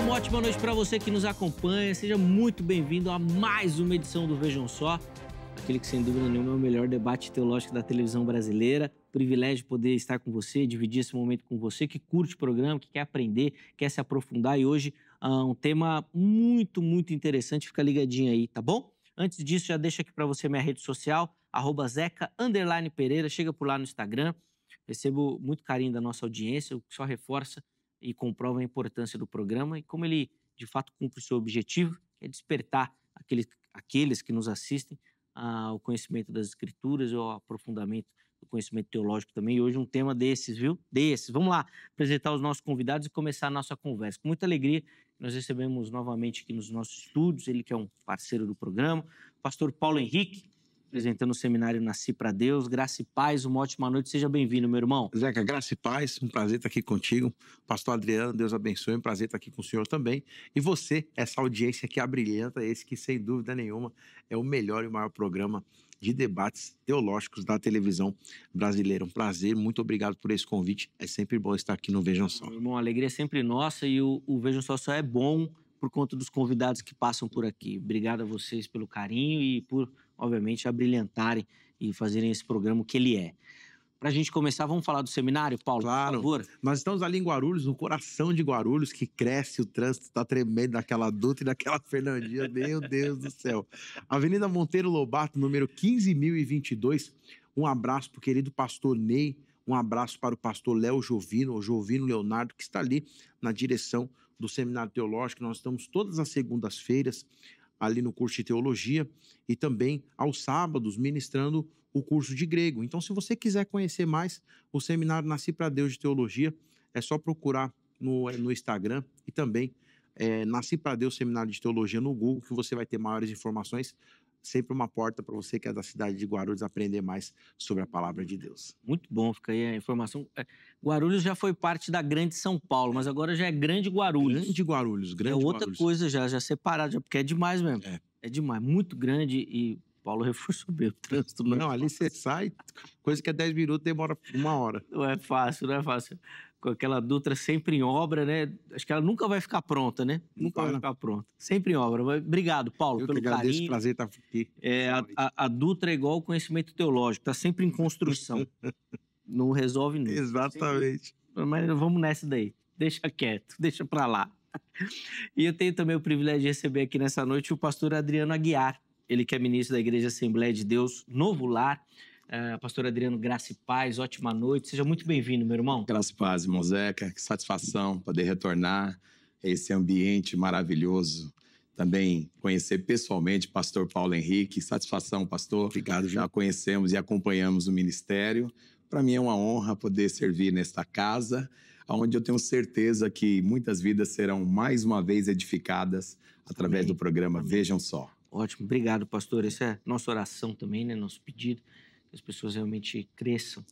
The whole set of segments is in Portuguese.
uma ótima noite para você que nos acompanha. Seja muito bem-vindo a mais uma edição do Vejam Só, aquele que, sem dúvida nenhuma, é o melhor debate teológico da televisão brasileira. Privilégio de poder estar com você, dividir esse momento com você, que curte o programa, que quer aprender, quer se aprofundar. E hoje, um tema muito, muito interessante. Fica ligadinho aí, tá bom? Antes disso, já deixo aqui para você minha rede social, @zeca_pereira. Chega por lá no Instagram. Recebo muito carinho da nossa audiência, o que só reforça e comprova a importância do programa e como ele, de fato, cumpre o seu objetivo, que é despertar aqueles que nos assistem ao conhecimento das Escrituras e ao aprofundamento do conhecimento teológico também. E hoje um tema desses, viu? Desses. Vamos lá apresentar os nossos convidados e começar a nossa conversa. Com muita alegria, nós recebemos novamente aqui nos nossos estúdios, ele que é um parceiro do programa, o pastor Paulo Henrique, apresentando o seminário Nasci para Deus. Graça e paz, uma ótima noite. Seja bem-vindo, meu irmão. Zeca, graça e paz, um prazer estar aqui contigo. Pastor Adriano, Deus abençoe, um prazer estar aqui com o senhor também. E você, essa audiência que abrilhanta, esse que, sem dúvida nenhuma, é o melhor e maior programa de debates teológicos da televisão brasileira. Um prazer, muito obrigado por esse convite. É sempre bom estar aqui no Vejam Só. Meu irmão, a alegria é sempre nossa e o Vejam Só é bom por conta dos convidados que passam por aqui. Obrigado a vocês pelo carinho e por, obviamente, abrilhantarem e fazerem esse programa o que ele é. Para a gente começar, vamos falar do seminário, Paulo, claro, por favor? Nós estamos ali em Guarulhos, no coração de Guarulhos, que cresce, o trânsito está tremendo daquela Dutra e daquela Fernandinha, meu Deus do céu. Avenida Monteiro Lobato, número 15.022. Um abraço para o querido pastor Ney, um abraço para o pastor Léo Jovino, o Jovino Leonardo, que está ali na direção do Seminário Teológico. Nós estamos todas as segundas-feiras ali no curso de teologia e também aos sábados ministrando o curso de grego. Então, se você quiser conhecer mais o Seminário Nasci para Deus de Teologia, é só procurar no Instagram e também Nasci para Deus Seminário de Teologia no Google, que você vai ter maiores informações. Sempre uma porta para você que é da cidade de Guarulhos aprender mais sobre a palavra de Deus. Muito bom, fica aí a informação. Guarulhos já foi parte da Grande São Paulo, mas agora já é Grande Guarulhos. Grande Guarulhos, Grande Guarulhos. É outra Guarulhos. coisa já separada, porque é demais mesmo. É demais, muito grande e Paulo reforçou bem o trânsito. Não, ali você sai, coisa que é 10 minutos demora 1 hora. Não é fácil. Com aquela Dutra sempre em obra, né? Acho que ela nunca vai ficar pronta, né? Nunca vai ficar pronta. Sempre em obra. Obrigado, Paulo, Eu pelo que agradeço, carinho. prazer estar aqui. A Dutra é igual o conhecimento teológico, está sempre em construção. Não resolve nunca. Exatamente. Mas vamos nessa daí. Deixa quieto, deixa pra lá. E eu tenho também o privilégio de receber aqui nessa noite o pastor Adriano Aguiar. Ele que é ministro da Igreja Assembleia de Deus Novo Lar. Pastor Adriano, graça e paz, ótima noite. Seja muito bem-vindo, meu irmão. Graça e paz, irmão Zeca. Que satisfação poder retornar a esse ambiente maravilhoso. Também conhecer pessoalmente o pastor Paulo Henrique. Satisfação, pastor. Obrigado, já conhecemos e acompanhamos o ministério. Para mim é uma honra poder servir nesta casa, onde eu tenho certeza que muitas vidas serão mais uma vez edificadas através do programa Vejam Só. Ótimo, obrigado, pastor. Essa é nossa oração também, né? Nosso pedido, que as pessoas realmente cresçam.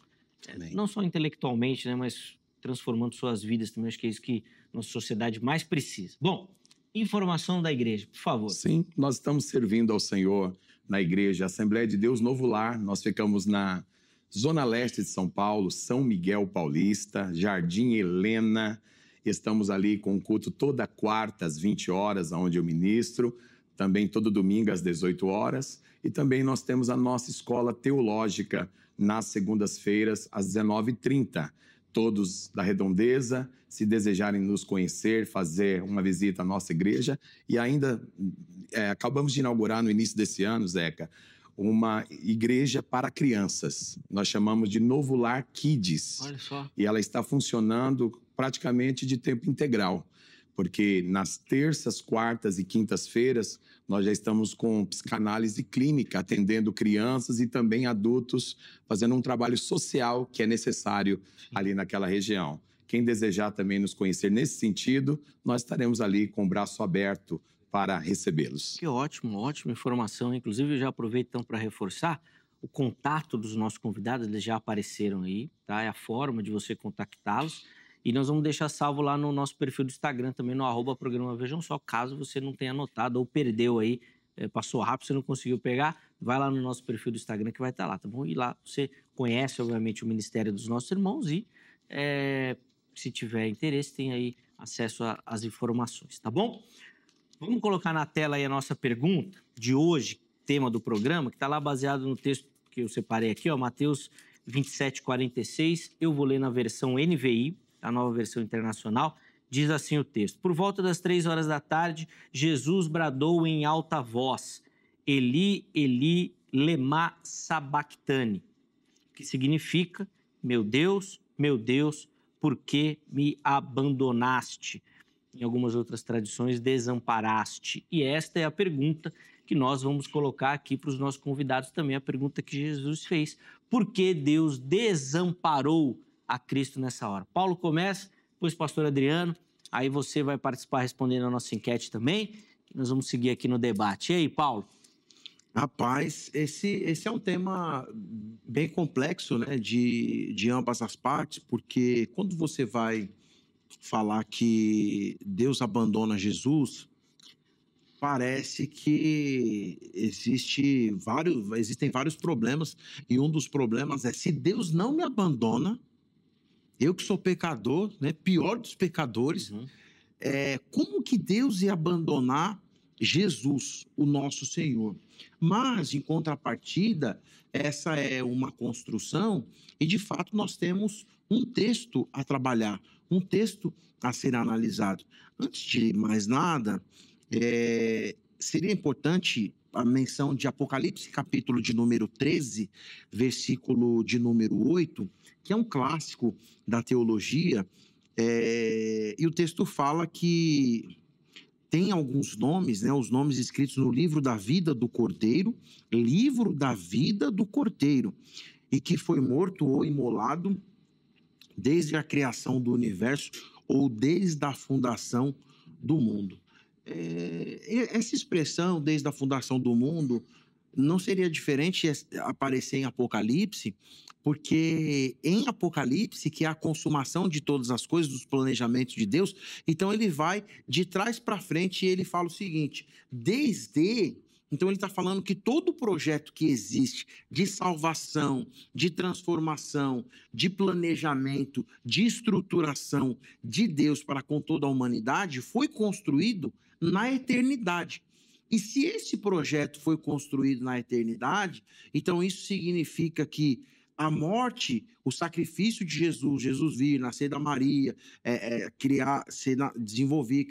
Não só intelectualmente, né? Mas transformando suas vidas também. Acho que é isso que nossa sociedade mais precisa. Bom, informação da igreja, por favor. Sim, nós estamos servindo ao Senhor na igreja Assembleia de Deus Novo Lar. Nós ficamos na Zona Leste de São Paulo, São Miguel Paulista, Jardim Helena. Estamos ali com o culto toda quarta às 20 horas, onde eu ministro. Também todo domingo às 18 horas. E também nós temos a nossa escola teológica nas segundas-feiras às 19h30. Todos da Redondeza, se desejarem nos conhecer, fazer uma visita à nossa igreja. E ainda acabamos de inaugurar no início desse ano, Zeca, uma igreja para crianças. Nós chamamos de Novo Lar Kids. Olha só. E ela está funcionando praticamente de tempo integral. Porque nas terças, quartas e quintas-feiras nós já estamos com psicanálise clínica, atendendo crianças e também adultos, fazendo um trabalho social que é necessário ali naquela região. Quem desejar também nos conhecer nesse sentido, nós estaremos ali com o braço aberto para recebê-los. Que ótimo, ótima informação. Inclusive, eu já aproveito então para reforçar o contato dos nossos convidados, eles já apareceram aí, tá? É a forma de você contactá-los. E nós vamos deixar salvo lá no nosso perfil do Instagram, também no @programa Vejam Só, caso você não tenha anotado ou perdeu aí, passou rápido, você não conseguiu pegar, vai lá no nosso perfil do Instagram que vai estar lá, tá bom? E lá você conhece, obviamente, o ministério dos nossos irmãos e, se tiver interesse, tem aí acesso às informações, tá bom? Vamos colocar na tela aí a nossa pergunta de hoje, tema do programa, que está lá baseado no texto que eu separei aqui, ó, Mateus 27:46. Eu vou ler na versão NVI, a nova versão internacional. Diz assim o texto: Por volta das 3 horas da tarde, Jesus bradou em alta voz: Eli, Eli, lema sabachthani, que significa: meu Deus, por que me abandonaste? Em algumas outras tradições, desamparaste. E esta é a pergunta que nós vamos colocar aqui para os nossos convidados também, a pergunta que Jesus fez. Por que Deus desamparou a Cristo nessa hora? Paulo começa, depois pastor Adriano, aí você vai participar respondendo a nossa enquete também, que nós vamos seguir aqui no debate. E aí, Paulo? Rapaz, esse é um tema bem complexo, né, de ambas as partes, porque quando você vai falar que Deus abandona Jesus, parece que existem vários problemas, e um dos problemas é: se Deus não me abandona, eu que sou pecador, né, pior dos pecadores, como que Deus ia abandonar Jesus, o nosso Senhor? Mas, em contrapartida, essa é uma construção e, de fato, nós temos um texto a trabalhar, um texto a ser analisado. Antes de mais nada, seria importante a menção de Apocalipse, capítulo de número 13, versículo de número 8, que é um clássico da teologia, e o texto fala que tem alguns nomes, né, os nomes escritos no livro da vida do Cordeiro, e que foi morto ou imolado desde a criação do universo ou desde a fundação do mundo. Essa expressão, desde a fundação do mundo, não seria diferente aparecer em Apocalipse, porque em Apocalipse, que é a consumação de todas as coisas, dos planejamentos de Deus, então ele vai de trás para frente e ele fala o seguinte: então ele está falando que todo o projeto que existe de salvação, de transformação, de planejamento, de estruturação de Deus para com toda a humanidade foi construído na eternidade. E se esse projeto foi construído na eternidade, então isso significa que a morte, o sacrifício de Jesus vir, nascer da Maria, desenvolver,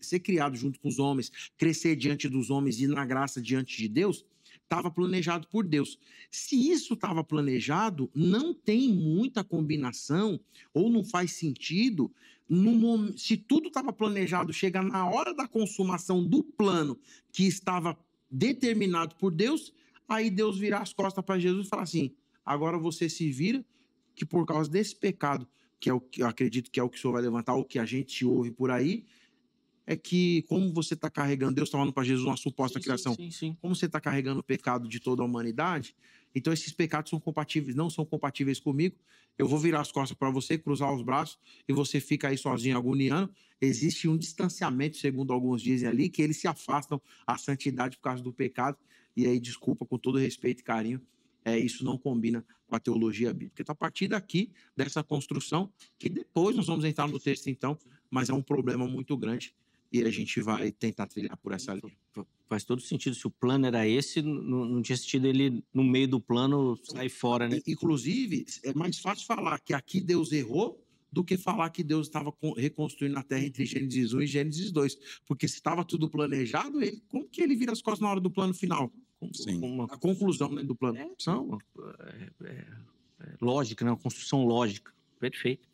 ser criado junto com os homens, crescer diante dos homens e na graça diante de Deus, estava planejado por Deus. Se isso estava planejado, não tem muita combinação ou não faz sentido. Se tudo estava planejado, chega na hora da consumação do plano que estava determinado por Deus, aí Deus virar as costas para Jesus e falar assim: agora você se vira, que por causa desse pecado, que é o que eu acredito que é o que o senhor vai levantar, o que a gente ouve por aí, é que como você está carregando, Deus está falando para Jesus uma suposta criação, Sim. como você está carregando o pecado de toda a humanidade, então esses pecados não são compatíveis comigo, eu vou virar as costas para você, cruzar os braços, e você fica aí sozinho agoniando. Existe um distanciamento, segundo alguns dizem ali, que eles se afastam à santidade por causa do pecado, e aí, desculpa, com todo respeito e carinho, isso não combina com a teologia bíblica. Então, a partir daqui, dessa construção, que depois nós vamos entrar no texto então, mas é um problema muito grande, e a gente vai tentar trilhar por essa linha. Faz todo sentido. Se o plano era esse, não tinha sentido ele, no meio do plano, sair fora, né? Inclusive, é mais fácil falar que aqui Deus errou do que falar que Deus estava reconstruindo a terra entre Gênesis 1 e Gênesis 2. Porque se estava tudo planejado, como que ele vira as costas na hora do plano final? A conclusão, né, do plano. Lógica, né? Uma construção lógica. Perfeito.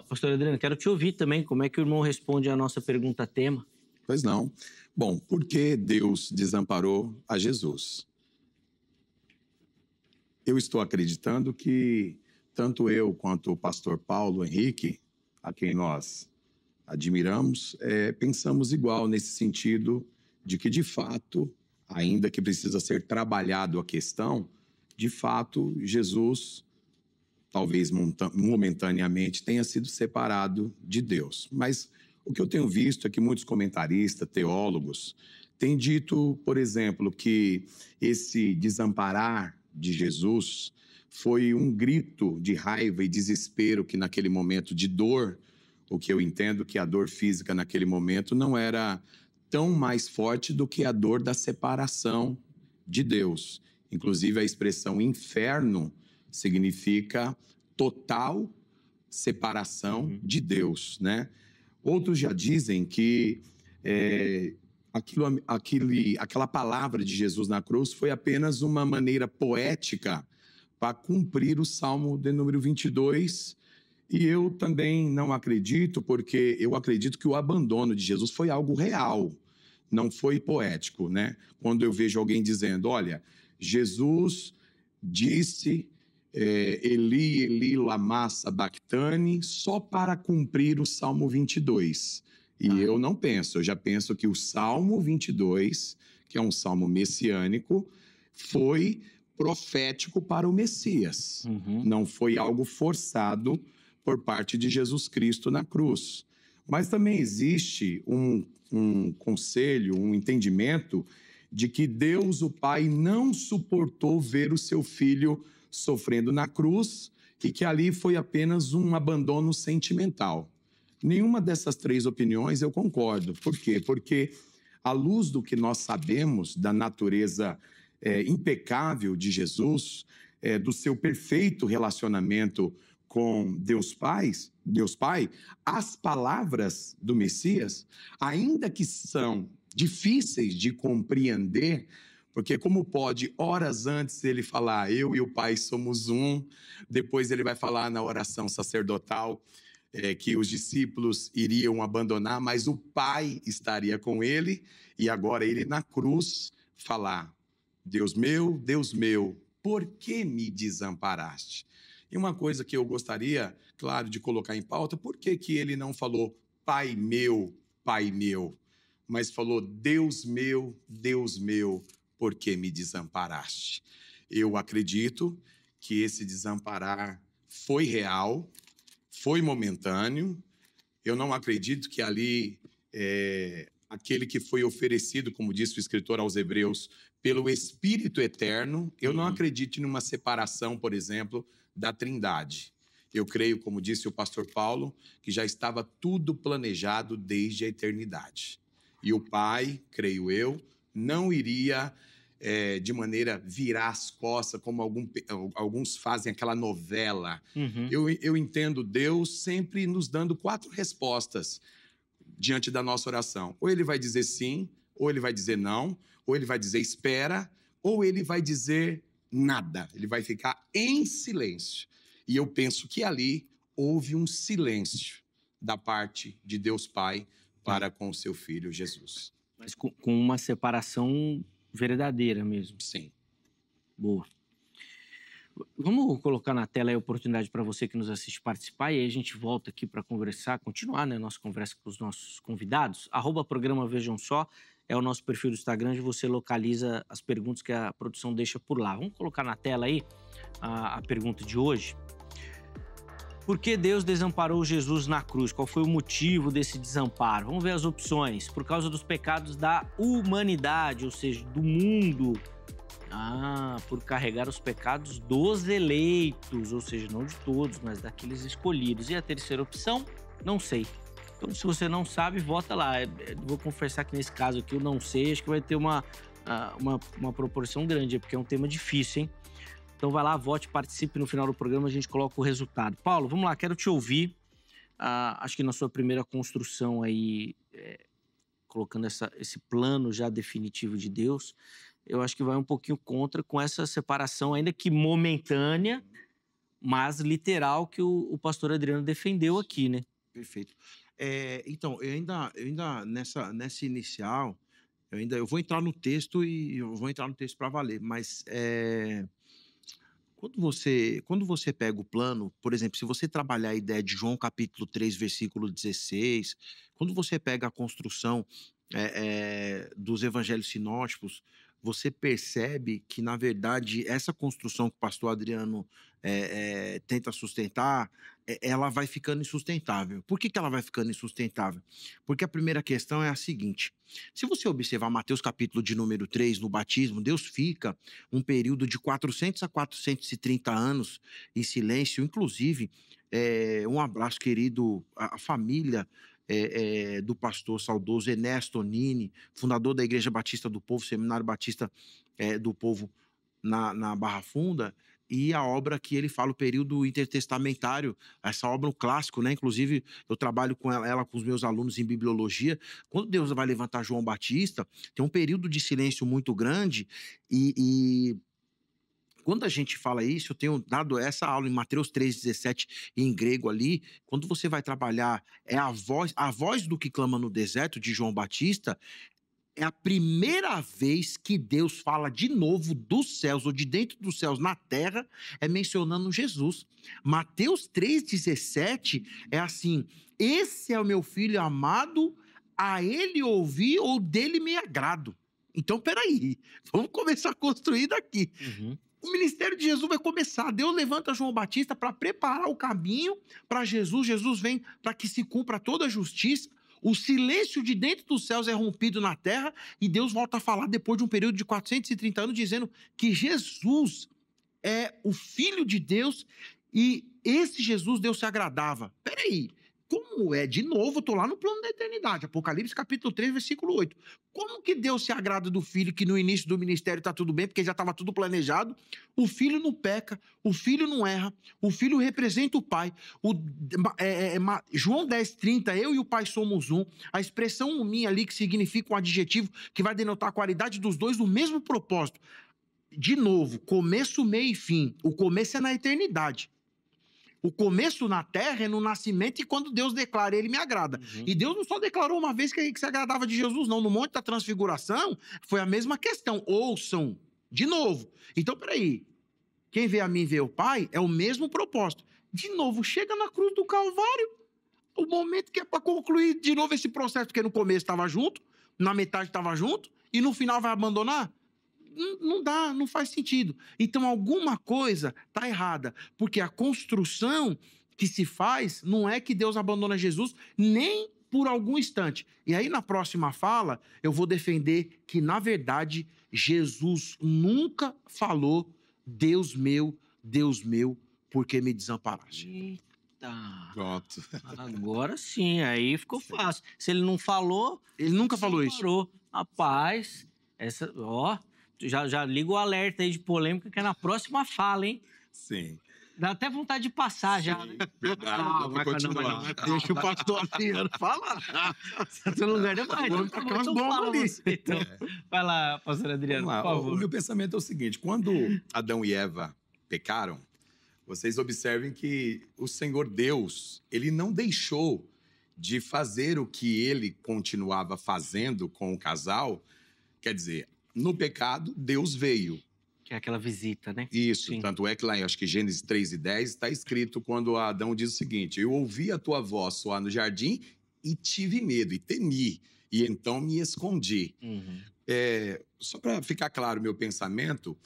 Pastor Adriano, quero te ouvir também. Como é que o irmão responde à nossa pergunta tema? Pois não. Bom, por que Deus desamparou a Jesus? Eu estou acreditando que tanto eu quanto o pastor Paulo Henrique, a quem nós admiramos, pensamos igual nesse sentido de que, de fato, ainda que precisa ser trabalhado a questão, de fato, Jesus, talvez momentaneamente, tenha sido separado de Deus. Mas o que eu tenho visto é que muitos comentaristas, teólogos, têm dito, por exemplo, que esse desamparar de Jesus foi um grito de raiva e desespero que, naquele momento de dor, O que eu entendo que a dor física naquele momento não era tão mais forte do que a dor da separação de Deus. Inclusive, a expressão inferno significa total separação de Deus, né? Outros já dizem que aquela palavra de Jesus na cruz foi apenas uma maneira poética para cumprir o Salmo de número 22. E eu também não acredito, porque eu acredito que o abandono de Jesus foi algo real, não foi poético, né? Quando eu vejo alguém dizendo, olha, Jesus disse Eli, Eli, lama sabachthani, só para cumprir o Salmo 22. E eu não penso, eu já penso que o Salmo 22, que é um salmo messiânico, foi profético para o Messias. Não foi algo forçado por parte de Jesus Cristo na cruz. Mas também existe um conselho, um entendimento de que Deus, o Pai, não suportou ver o seu filho sofrendo na cruz e que ali foi apenas um abandono sentimental. Nenhuma dessas três opiniões eu concordo. Por quê? Porque, à luz do que nós sabemos da natureza impecável de Jesus, do seu perfeito relacionamento com Deus Pai, as palavras do Messias, ainda que são difíceis de compreender, porque como pode, horas antes ele falar, eu e o Pai somos um, depois ele vai falar na oração sacerdotal que os discípulos iriam abandonar, mas o Pai estaria com ele, e agora ele na cruz falar, Deus meu, por que me desamparaste? E uma coisa que eu gostaria, claro, de colocar em pauta, por que ele não falou Pai meu, mas falou Deus meu, por que me desamparaste? Eu acredito que esse desamparar foi real, foi momentâneo. Eu não acredito que ali aquele que foi oferecido, como disse o escritor aos Hebreus, pelo Espírito Eterno, eu não acredito numa separação, por exemplo, da Trindade. Eu creio, como disse o pastor Paulo, que já estava tudo planejado desde a eternidade. E o Pai, creio eu, não iria de maneira virar as costas, como alguns fazem aquela novela. Eu entendo Deus sempre nos dando 4 respostas diante da nossa oração. Ou ele vai dizer sim, ou ele vai dizer não, ou ele vai dizer espera, ou ele vai dizer nada. Ele vai ficar em silêncio. E eu penso que ali houve um silêncio da parte de Deus Pai para com o seu Filho Jesus. Mas com uma separação verdadeira mesmo. Sim. Boa. Vamos colocar na tela aí a oportunidade para você que nos assiste participar, e aí a gente volta aqui para conversar, continuar, né, nossa conversa com os nossos convidados. @programa Vejam Só é o nosso perfil do Instagram, onde você localiza as perguntas que a produção deixa por lá. Vamos colocar na tela aí a pergunta de hoje. Por que Deus desamparou Jesus na cruz? Qual foi o motivo desse desamparo? Vamos ver as opções. Por causa dos pecados da humanidade, ou seja, do mundo. Por carregar os pecados dos eleitos, ou seja, não de todos, mas daqueles escolhidos. E a terceira opção? Não sei. Então, se você não sabe, vota lá. Vou confessar que nesse caso aqui eu não sei, acho que vai ter uma proporção grande, porque é um tema difícil, hein? Então vai lá, vote, participe, no final do programa a gente coloca o resultado. Paulo, vamos lá, quero te ouvir. Acho que na sua primeira construção aí, colocando esse plano já definitivo de Deus, eu acho que vai um pouquinho contra com essa separação, ainda que momentânea, mas literal, que o pastor Adriano defendeu aqui, né? Perfeito. Então, eu ainda nessa inicial, eu vou entrar no texto e eu vou entrar no texto para valer, mas quando você pega o plano, por exemplo, se você trabalhar a ideia de João capítulo 3, versículo 16, quando você pega a construção dos evangelhos sinóticos, você percebe que, na verdade, essa construção que o pastor Adriano tenta sustentar, ela vai ficando insustentável. Por que ela vai ficando insustentável? Porque a primeira questão é a seguinte: se você observar Mateus capítulo de número 3, no batismo, Deus fica um período de 400 a 430 anos em silêncio, inclusive Um abraço, querido, a família do pastor saudoso Ernesto Nini, fundador da Igreja Batista do Povo, Seminário Batista do Povo na Barra Funda, e a obra que ele fala, o período intertestamentário, essa obra, um clássico, né? Inclusive, eu trabalho com ela com os meus alunos em bibliologia. Quando Deus vai levantar João Batista, tem um período de silêncio muito grande, e quando a gente fala isso, eu tenho dado essa aula em Mateus 3,17 em grego ali. Quando você vai trabalhar, a voz do que clama no deserto, de João Batista, é a primeira vez que Deus fala de novo dos céus ou de dentro dos céus na terra, é mencionando Jesus. Mateus 3,17 é assim: esse é o meu filho amado, a ele ouvi ou dele me agrado. Então, peraí, vamos começar a construir daqui. Uhum. O ministério de Jesus vai começar. Deus levanta João Batista para preparar o caminho para Jesus. Jesus vem para que se cumpra toda a justiça. O silêncio de dentro dos céus é rompido na terra e Deus volta a falar depois de um período de 430 anos, dizendo que Jesus é o Filho de Deus e esse Jesus Deus se agradava. Peraí, como é? De novo, estou lá no plano da eternidade. Apocalipse capítulo 3, versículo 8. Como que Deus se agrada do Filho, que no início do ministério está tudo bem, porque já estava tudo planejado? O Filho não peca, o Filho não erra, o Filho representa o Pai. João 10,30, eu e o Pai somos um. A expressão minha ali, que significa um adjetivo que vai denotar a qualidade dos dois no mesmo propósito. De novo, começo, meio e fim. O começo é na eternidade. O começo na terra é no nascimento e quando Deus declara, ele me agrada. Uhum. E Deus não só declarou uma vez que se agradava de Jesus, não. No Monte da Transfiguração, foi a mesma questão. Ouçam, de novo. Então, peraí. Quem vê a mim vê o Pai é o mesmo propósito. De novo, chega na cruz do Calvário. O momento que é para concluir de novo esse processo, porque no começo estava junto, na metade estava junto, e no final vai abandonar? Não dá, não faz sentido. Então, alguma coisa está errada, porque a construção que se faz não é que Deus abandona Jesus nem por algum instante. E aí, na próxima fala, eu vou defender que, na verdade, Jesus nunca falou: Deus meu, por que me desamparaste? Eita. Pronto. Agora sim, aí ficou fácil. Se ele não falou, Ele nunca falou isso. parou. Rapaz, já liga o alerta aí de polêmica, que é na próxima fala, hein? Sim. Dá até vontade de passar já, né? Verdade, vai continuar. Deixa o pastor Adriano falar. Seu lugar demais. Vamos ficar umas bombas ali. Então, vai lá, pastor Adriano, Vamos lá. por favor. O meu pensamento é o seguinte: quando Adão e Eva pecaram, vocês observem que o Senhor Deus, ele não deixou de fazer o que ele continuava fazendo com o casal. Quer dizer, no pecado, Deus veio. Que é aquela visita, né? Isso, Sim. tanto é que lá, acho que Gênesis 3:10 está escrito quando Adão diz o seguinte: eu ouvi a tua voz soar no jardim e tive medo, e temi, e então me escondi. Uhum. Só para ficar claro o meu pensamento,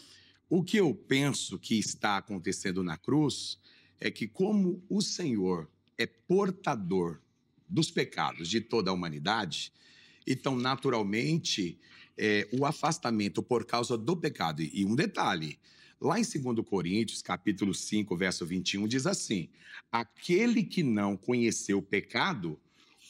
o que eu penso que está acontecendo na cruz é que, como o Senhor é portador dos pecados de toda a humanidade, então, naturalmente, o afastamento por causa do pecado. E um detalhe, lá em 2 Coríntios, capítulo 5, verso 21, diz assim: aquele que não conheceu o pecado,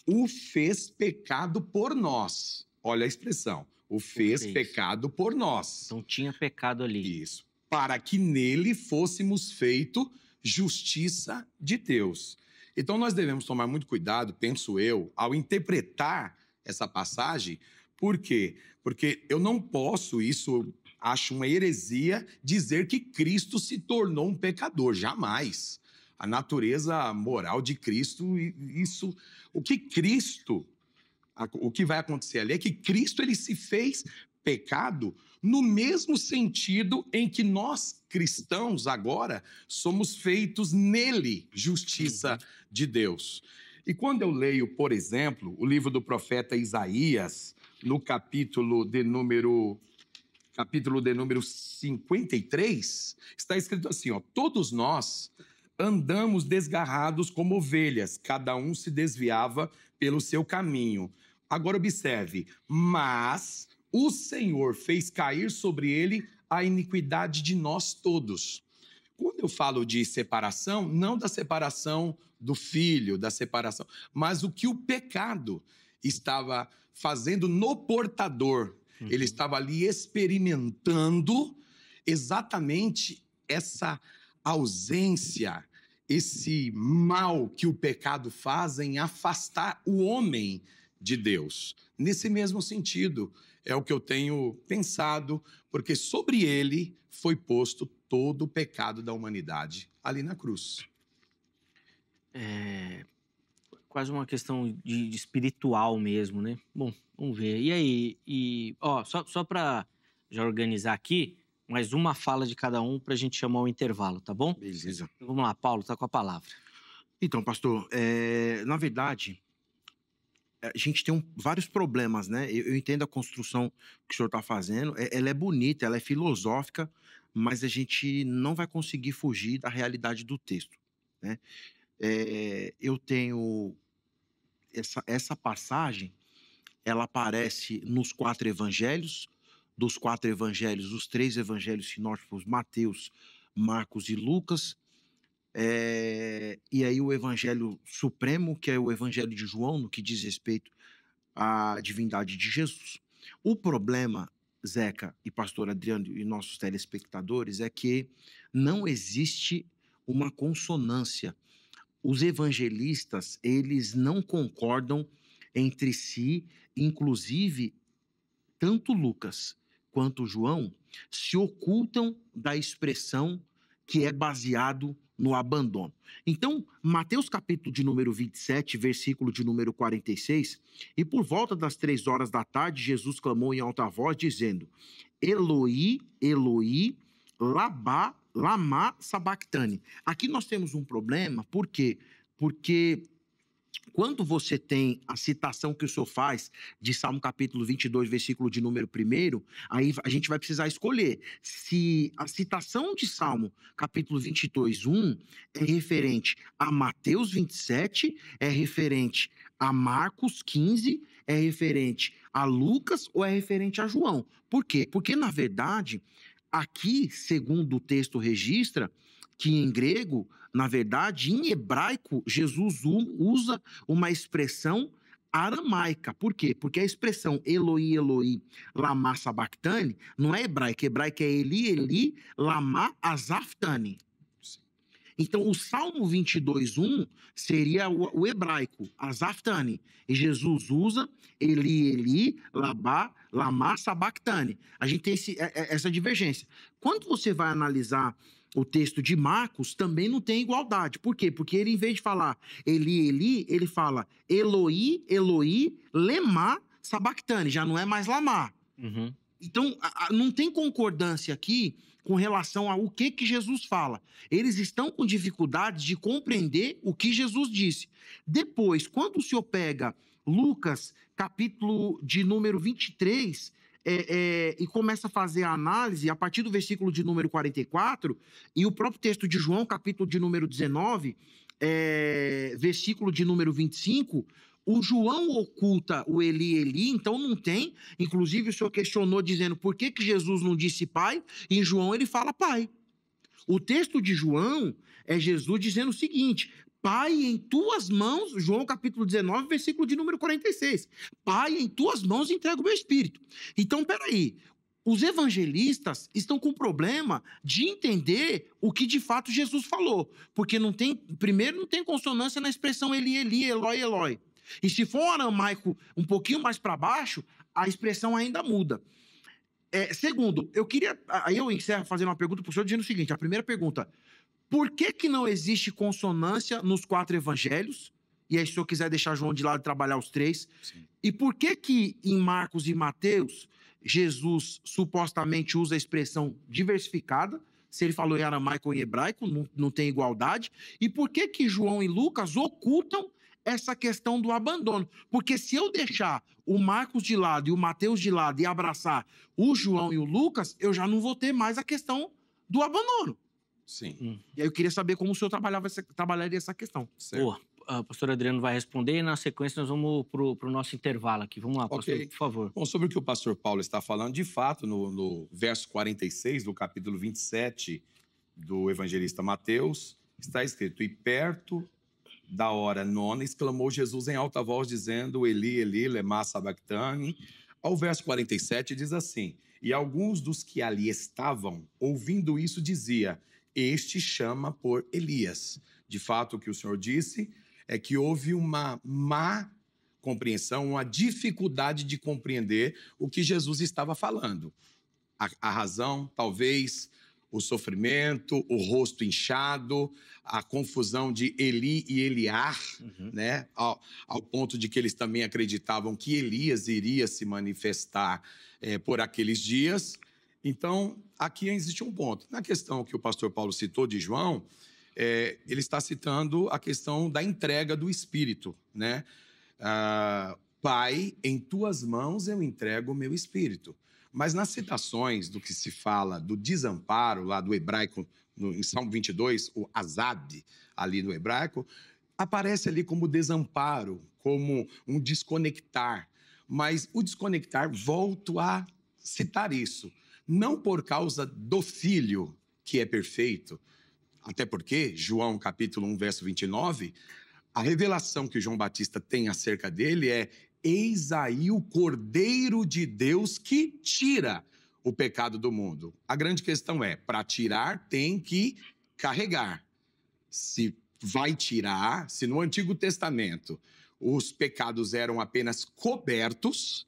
o fez pecado por nós. Olha a expressão, o fez pecado por nós. Então tinha pecado ali. Isso. Para que nele fôssemos feito justiça de Deus. Então nós devemos tomar muito cuidado, penso eu, ao interpretar essa passagem. Por quê? Porque eu não posso, isso acho uma heresia, dizer que Cristo se tornou um pecador. Jamais. A natureza moral de Cristo, isso... O que vai acontecer ali é que Cristo ele se fez pecado no mesmo sentido em que nós, cristãos, agora, somos feitos nele justiça de Deus. E quando eu leio, por exemplo, o livro do profeta Isaías, no capítulo de número 53, está escrito assim, ó: todos nós andamos desgarrados como ovelhas, cada um se desviava pelo seu caminho. Agora observe, mas o Senhor fez cair sobre ele a iniquidade de nós todos. Quando eu falo de separação, não da separação do filho, da separação, mas o que o pecado estava fazendo no portador. Ele estava ali experimentando exatamente essa ausência, esse mal que o pecado faz em afastar o homem de Deus. Nesse mesmo sentido, é o que eu tenho pensado, porque sobre ele foi posto todo o pecado da humanidade ali na cruz. É quase uma questão de espiritual mesmo, né? Bom, vamos ver. E aí? Só para já organizar aqui, mais uma fala de cada um para a gente chamar o intervalo, tá bom? Beleza. Então, vamos lá, Paulo, tá com a palavra. Então, pastor, na verdade, a gente tem vários problemas, né? Eu entendo a construção que o senhor está fazendo, ela é bonita, ela é filosófica, mas a gente não vai conseguir fugir da realidade do texto, né? Eu tenho essa passagem, ela aparece nos 4 evangelhos. Dos 4 evangelhos, os 3 evangelhos sinóticos, Mateus, Marcos e Lucas. E aí o evangelho supremo, que é o evangelho de João, no que diz respeito à divindade de Jesus. O problema, Zeca e pastor Adriano e nossos telespectadores, é que não existe uma consonância. Os evangelistas, eles não concordam entre si, inclusive, tanto Lucas quanto João se ocultam da expressão que é baseado no abandono. Então, Mateus capítulo de número 27, versículo de número 46, e por volta das 3 horas da tarde, Jesus clamou em alta voz, dizendo, Eloi, Eloi, lama sabactani. Aqui nós temos um problema, por quê? Porque quando você tem a citação que o senhor faz de Salmo capítulo 22, versículo de número 1, aí a gente vai precisar escolher se a citação de Salmo capítulo 22, 1 é referente a Mateus 27, é referente a Marcos 15, é referente a Lucas ou é referente a João. Por quê? Porque, na verdade, aqui, segundo o texto registra, que em grego, na verdade, em hebraico, Jesus usa uma expressão aramaica. Por quê? Porque a expressão Eloi, Eloi, lama sabactani não é hebraica. Hebraica é Eli, Eli, lama azafthani. Então, o Salmo 22, 1 seria o hebraico, azafthani. E Jesus usa Eli, Eli, lama sabactani. A gente tem essa divergência. Quando você vai analisar o texto de Marcos, também não tem igualdade. Por quê? Porque ele, em vez de falar Eli, Eli, ele fala Eloi, Eloi, lema sabactani. Já não é mais lamá. Então, não tem concordância aqui com relação ao que Jesus fala. Eles estão com dificuldade de compreender o que Jesus disse. Depois, quando o senhor pega Lucas, capítulo de número 23, e começa a fazer a análise a partir do versículo de número 44, e o próprio texto de João, capítulo de número 19, versículo de número 25, o João oculta o Eli, Eli, então não tem. Inclusive, o senhor questionou dizendo por que Jesus não disse pai, e em João ele fala pai. O texto de João é Jesus dizendo o seguinte: Pai, em tuas mãos, João capítulo 19, versículo de número 46. Pai, em tuas mãos entrego o meu espírito. Então, peraí, os evangelistas estão com problema de entender o que de fato Jesus falou. Porque primeiro não tem consonância na expressão Eli, Eli, Eloi, Eloi. E se for um aramaico um pouquinho mais para baixo, a expressão ainda muda. Segundo, aí eu encerro fazendo uma pergunta para o senhor dizendo o seguinte, a primeira pergunta: por que não existe consonância nos 4 evangelhos? E aí, se o senhor quiser deixar João de lado e trabalhar os 3. Sim. E por que em Marcos e Mateus, Jesus supostamente usa a expressão diversificada? Se ele falou em aramaico ou em hebraico, não tem igualdade. E por que João e Lucas ocultam essa questão do abandono? Porque se eu deixar o Marcos de lado e o Mateus de lado e abraçar o João e o Lucas, eu já não vou ter mais a questão do abandono. Sim. E aí eu queria saber como o senhor trabalharia essa questão. Boa. O pastor Adriano vai responder e na sequência nós vamos para o nosso intervalo aqui. Vamos lá, pastor, por favor. Bom, sobre o que o pastor Paulo está falando, de fato, no verso 46 do capítulo 27 do evangelista Mateus, está escrito: e perto da hora nona, exclamou Jesus em alta voz, dizendo: Eli, Eli, lema sabachthani. Ao verso 47 diz assim: e alguns dos que ali estavam, ouvindo isso, dizia: este chama por Elias. De fato, o que o Senhor disse é que houve uma má compreensão, uma dificuldade de compreender o que Jesus estava falando. A razão, talvez, o sofrimento, o rosto inchado, a confusão de Eli e Eliar, né? Ao ponto de que eles também acreditavam que Elias iria se manifestar por aqueles dias. Então, aqui existe um ponto. Na questão que o pastor Paulo citou de João, ele está citando a questão da entrega do Espírito, né? Pai, em tuas mãos eu entrego o meu Espírito. Mas nas citações do que se fala do desamparo, lá do hebraico, em Salmo 22, o azad, ali no hebraico, aparece ali como desamparo, como um desconectar. Mas o desconectar, volto a citar isso, não por causa do Filho, que é perfeito, até porque, João capítulo 1, verso 29, a revelação que João Batista tem acerca dele é: eis aí o Cordeiro de Deus que tira o pecado do mundo. A grande questão é, para tirar tem que carregar. Se vai tirar, se no Antigo Testamento os pecados eram apenas cobertos,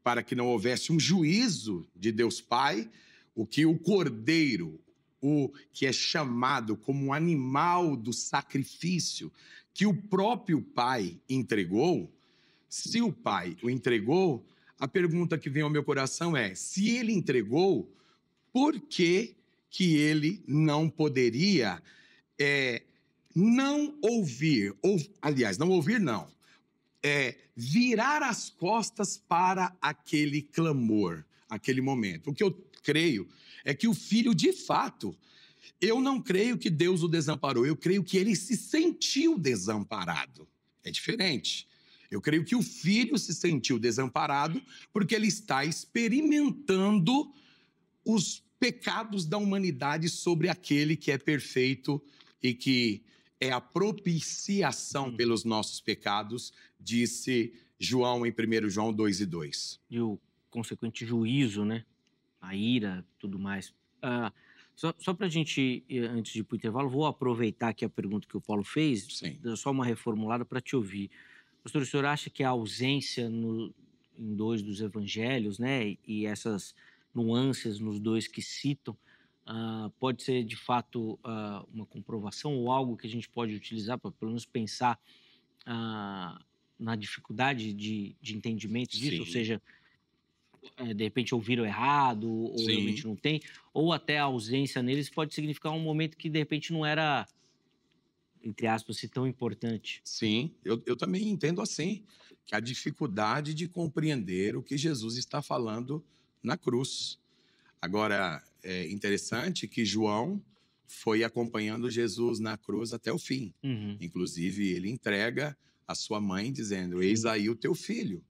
para que não houvesse um juízo de Deus Pai, o que o Cordeiro, o que é chamado como um animal do sacrifício, que o próprio Pai entregou, se o Pai o entregou, a pergunta que vem ao meu coração é: se ele entregou, por que que ele não poderia não ouvir, ou, aliás, não ouvir não, virar as costas para aquele clamor, aquele momento? O que eu creio é que o Filho, de fato, eu não creio que Deus o desamparou, eu creio que ele se sentiu desamparado. É diferente. Eu creio que o Filho se sentiu desamparado porque ele está experimentando os pecados da humanidade sobre aquele que é perfeito e que é a propiciação pelos nossos pecados, disse João em 1 João 2:2. E o consequente juízo, né? A ira, tudo mais. Só para a gente, antes de ir para o intervalo, vou aproveitar aqui a pergunta que o Paulo fez, Sim. só uma reformulada para te ouvir. Pastor, o senhor acha que a ausência em dois dos evangelhos, né, e essas nuances nos dois que citam, pode ser de fato uma comprovação ou algo que a gente pode utilizar para pelo menos pensar na dificuldade de entendimento disso? Sim. Ou seja, de repente ouviram errado, ou Sim. realmente não tem, ou até a ausência neles pode significar um momento que de repente não era, entre aspas, tão importante. Sim, eu também entendo assim, que a dificuldade de compreender o que Jesus está falando na cruz. Agora, é interessante que João foi acompanhando Jesus na cruz até o fim. Inclusive, ele entrega a sua mãe dizendo: eis aí o teu filho.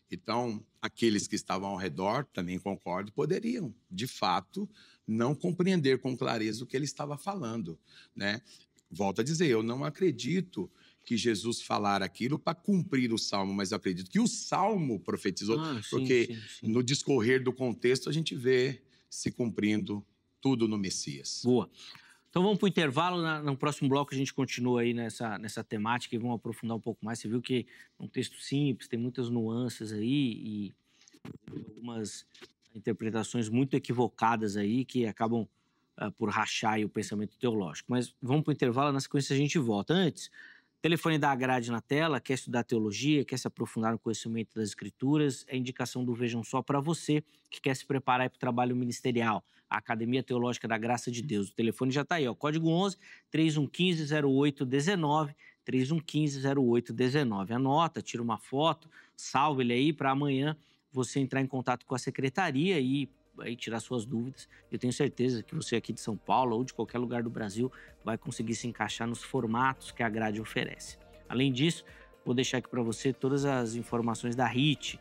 Então, aqueles que estavam ao redor, também concordo, poderiam, de fato, não compreender com clareza o que ele estava falando, né? Volto a dizer, eu não acredito que Jesus falara aquilo para cumprir o Salmo, mas eu acredito que o Salmo profetizou, porque sim. no discorrer do contexto a gente vê se cumprindo tudo no Messias. Boa. Então vamos para o intervalo, no próximo bloco a gente continua aí nessa temática e vamos aprofundar um pouco mais. Você viu que é um texto simples, tem muitas nuances aí e algumas interpretações muito equivocadas aí que acabam por rachar aí o pensamento teológico. Mas vamos para o intervalo, na sequência a gente volta. Antes, telefone da grade na tela, quer estudar teologia, quer se aprofundar no conhecimento das escrituras, é indicação do Vejam Só para você que quer se preparar para o trabalho ministerial, a Academia Teológica da Graça de Deus. O telefone já está aí, ó, código 11 3115-0819, 3115-0819. Anota, tira uma foto, salve ele aí para amanhã você entrar em contato com a secretaria e aí tirar suas dúvidas. Eu tenho certeza que você aqui de São Paulo ou de qualquer lugar do Brasil vai conseguir se encaixar nos formatos que a grade oferece. Além disso, vou deixar aqui para você todas as informações da HIT,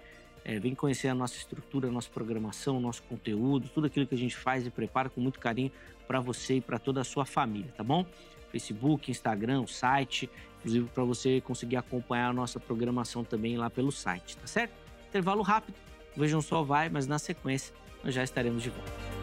Vem conhecer a nossa estrutura, a nossa programação, o nosso conteúdo, tudo aquilo que a gente faz e prepara com muito carinho para você e para toda a sua família, tá bom? Facebook, Instagram, o site, inclusive para você conseguir acompanhar a nossa programação também lá pelo site, tá certo? Intervalo rápido, Vejam Só vai, mas na sequência nós já estaremos de volta.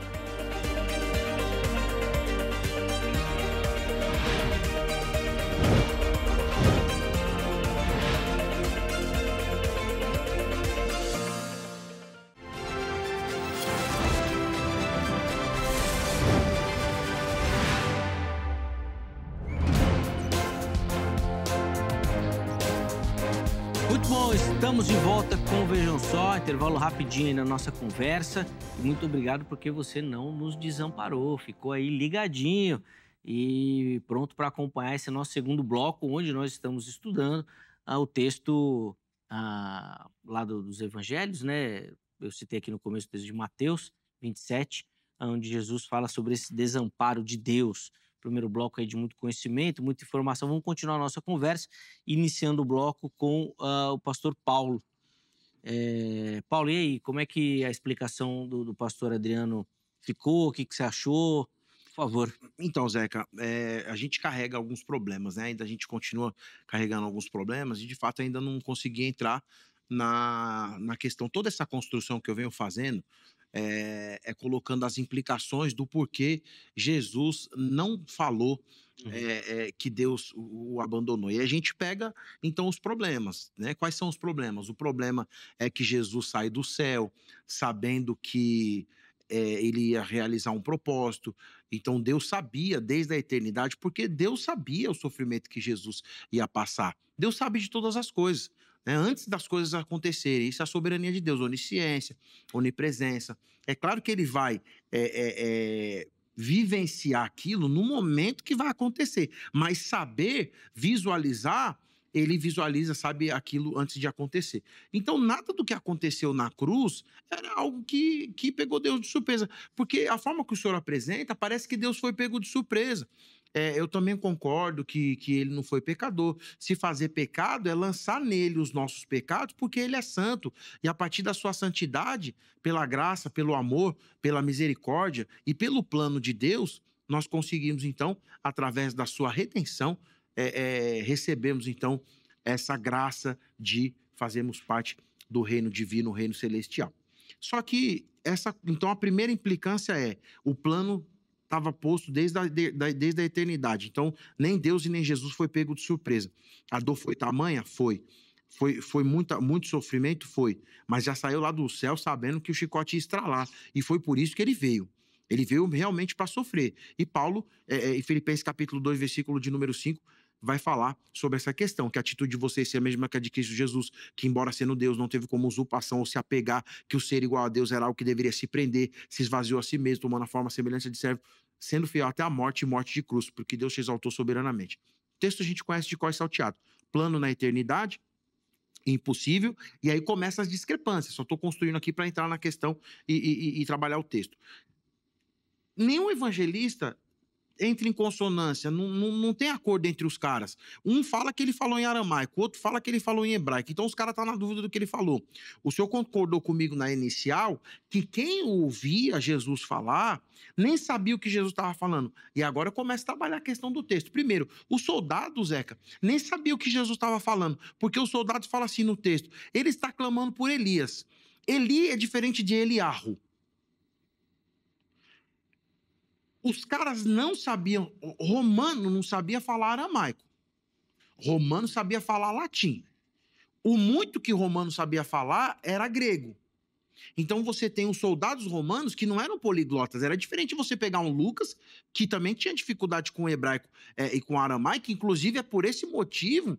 Muito bom, estamos de volta com o Vejam Só, intervalo rapidinho aí na nossa conversa. E muito obrigado porque você não nos desamparou, ficou aí ligadinho e pronto para acompanhar esse nosso segundo bloco, onde nós estamos estudando o texto lá dos evangelhos, né? Eu citei aqui no começo o texto de Mateus 27, onde Jesus fala sobre esse desamparo de Deus. Primeiro bloco aí de muito conhecimento, muita informação. Vamos continuar a nossa conversa, iniciando o bloco com o pastor Paulo. Paulo, e aí, como é que a explicação do pastor Adriano ficou? O que você achou? Por favor. Então, Zeca, a gente carrega alguns problemas, né? Ainda a gente continua carregando alguns problemas e, de fato, ainda não consegui entrar na questão. Toda essa construção que eu venho fazendo colocando as implicações do porquê Jesus não falou que Deus o abandonou. E a gente pega, então, os problemas, né? Quais são os problemas? O problema é que Jesus sai do céu sabendo que ele ia realizar um propósito. Então, Deus sabia desde a eternidade, porque Deus sabia o sofrimento que Jesus ia passar. Deus sabe de todas as coisas, né? Antes das coisas acontecerem. Isso é a soberania de Deus, onisciência, onipresença. É claro que ele vai vivenciar aquilo no momento que vai acontecer, mas saber visualizar, ele visualiza, sabe aquilo antes de acontecer. Então, nada do que aconteceu na cruz era algo que pegou Deus de surpresa, porque a forma que o senhor apresenta, parece que Deus foi pego de surpresa. Eu também concordo que ele não foi pecador. Se fazer pecado é lançar nele os nossos pecados, porque ele é santo. E a partir da sua santidade, pela graça, pelo amor, pela misericórdia e pelo plano de Deus, nós conseguimos, então, através da sua redenção, recebemos, então, essa graça de fazermos parte do reino divino, o reino celestial. Só que, então, a primeira implicância o plano estava posto desde a eternidade. Então, nem Deus e nem Jesus foi pego de surpresa. A dor foi tamanha? Foi. Foi muito sofrimento? Foi. Mas já saiu lá do céu sabendo que o chicote ia estralar. E foi por isso que ele veio. Ele veio realmente para sofrer. E Paulo, em Filipenses capítulo 2, versículo de número 5, vai falar sobre essa questão, que a atitude de vocês seja a mesma que a de Cristo Jesus, que embora sendo Deus, não teve como usurpação ou se apegar, que o ser igual a Deus era algo que deveria se prender, se esvaziou a si mesmo, tomando a forma semelhante de servo, sendo fiel até a morte e morte de cruz, porque Deus te exaltou soberanamente. O texto a gente conhece de cor e salteado. Plano na eternidade, impossível, e aí começam as discrepâncias. Só estou construindo aqui para entrar na questão e trabalhar o texto. Nenhum evangelista entra em consonância, não tem acordo entre os caras. Um fala que ele falou em aramaico, o outro fala que ele falou em hebraico. Então os caras estão na dúvida do que ele falou. O senhor concordou comigo na inicial que quem ouvia Jesus falar nem sabia o que Jesus estava falando. E agora eu começo a trabalhar a questão do texto. Primeiro, o soldado, Zeca, nem sabia o que Jesus estava falando, porque o soldado fala assim no texto, ele está clamando por Elias. Eli é diferente de Eliarro. Os caras não sabiam, Romano não sabia falar aramaico. Romano sabia falar latim. O muito que Romano sabia falar era grego. Então você tem os soldados romanos que não eram poliglotas. Era diferente você pegar um Lucas, que também tinha dificuldade com o hebraico e com o aramaico. Inclusive é por esse motivo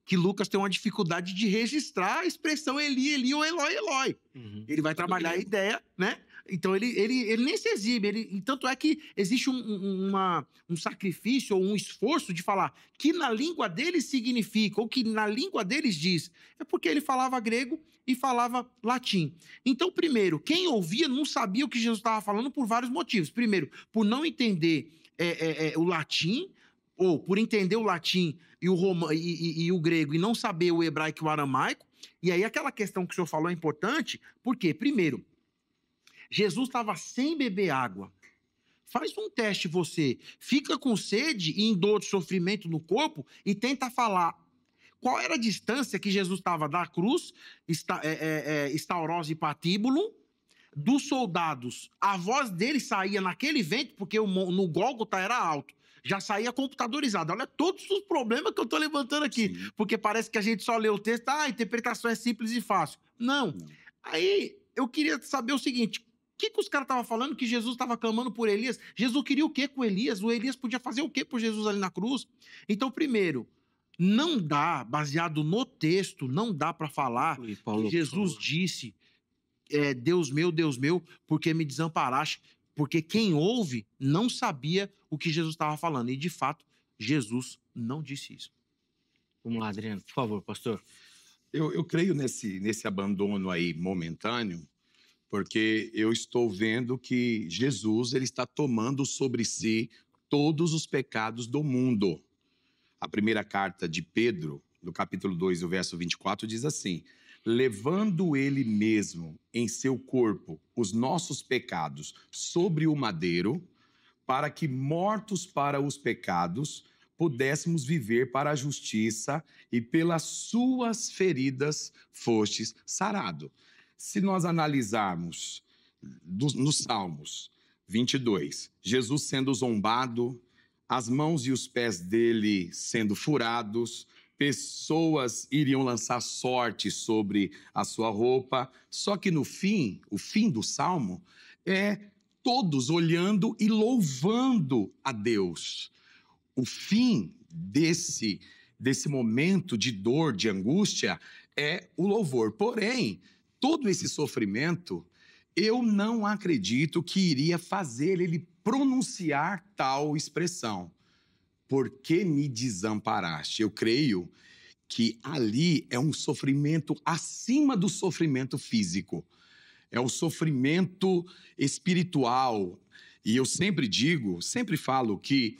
que Lucas tem uma dificuldade de registrar a expressão Eli, Eli ou Eloi, Eloi. Uhum. Ele vai trabalhar a ideia, né? Então ele nem se exibe, tanto é que existe um sacrifício ou um esforço de falar que na língua deles significa, ou que na língua deles diz. É porque ele falava grego e falava latim. Então, primeiro, quem ouvia não sabia o que Jesus estava falando por vários motivos. Primeiro, por não entender o latim, ou por entender o latim e o grego e não saber o hebraico e o aramaico. E aí aquela questão que o senhor falou é importante, porque, primeiro, Jesus estava sem beber água. Faz um teste você, fica com sede e em dor de sofrimento no corpo e tenta falar qual era a distância que Jesus estava da cruz, Stauros e Patíbulo, dos soldados. A voz dele saía naquele vento, porque no Gólgota era alto. Já saía computadorizado. Olha todos os problemas que eu estou levantando aqui. Sim. Porque parece que a gente só lê o texto, a interpretação é simples e fácil. Não. Aí eu queria saber o seguinte, o que os caras estavam falando? Que Jesus estava clamando por Elias? Jesus queria o quê com Elias? O Elias podia fazer o quê por Jesus ali na cruz? Então, primeiro, não dá, baseado no texto, não dá para falar que Jesus disse, Deus meu, porque me desamparaste? Porque quem ouve não sabia o que Jesus estava falando. E, de fato, Jesus não disse isso. Vamos lá, Adriano, por favor, pastor. Eu creio nesse abandono aí momentâneo, porque eu estou vendo que Jesus ele está tomando sobre si todos os pecados do mundo. A primeira carta de Pedro, no capítulo 2, o verso 24, diz assim: levando ele mesmo em seu corpo os nossos pecados sobre o madeiro, para que, mortos para os pecados, pudéssemos viver para a justiça, e pelas suas feridas fostes sarado. Se nós analisarmos nos Salmos 22, Jesus sendo zombado, as mãos e os pés dele sendo furados, pessoas iriam lançar sorte sobre a sua roupa, só que no fim, o fim do Salmo é todos olhando e louvando a Deus. O fim desse momento de dor, de angústia, é o louvor. Porém, todo esse sofrimento, eu não acredito que iria fazer ele pronunciar tal expressão. Por que me desamparaste? Eu creio que ali é um sofrimento acima do sofrimento físico. É o sofrimento espiritual. E eu sempre digo, sempre falo que